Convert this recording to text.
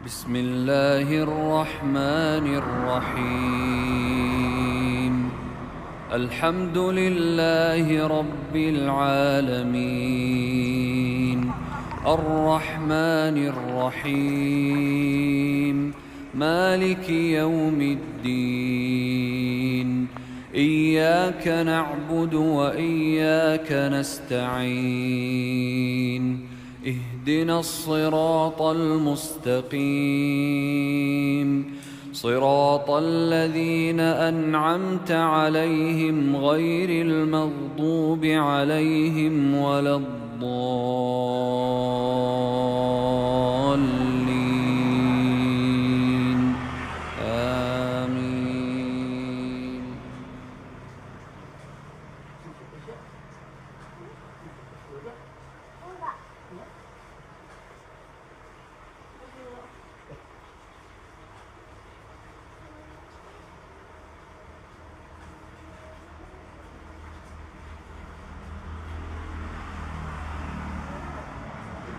بسم الله الرحمن الرحيم. الحمد لله رب العالمين، الرحمن الرحيم، مالك يوم الدين. إياك نعبد وإياك نستعين. اهدنا الصراط المستقيم، صراط الذين أنعمت عليهم غير المغضوب عليهم ولا الضالين.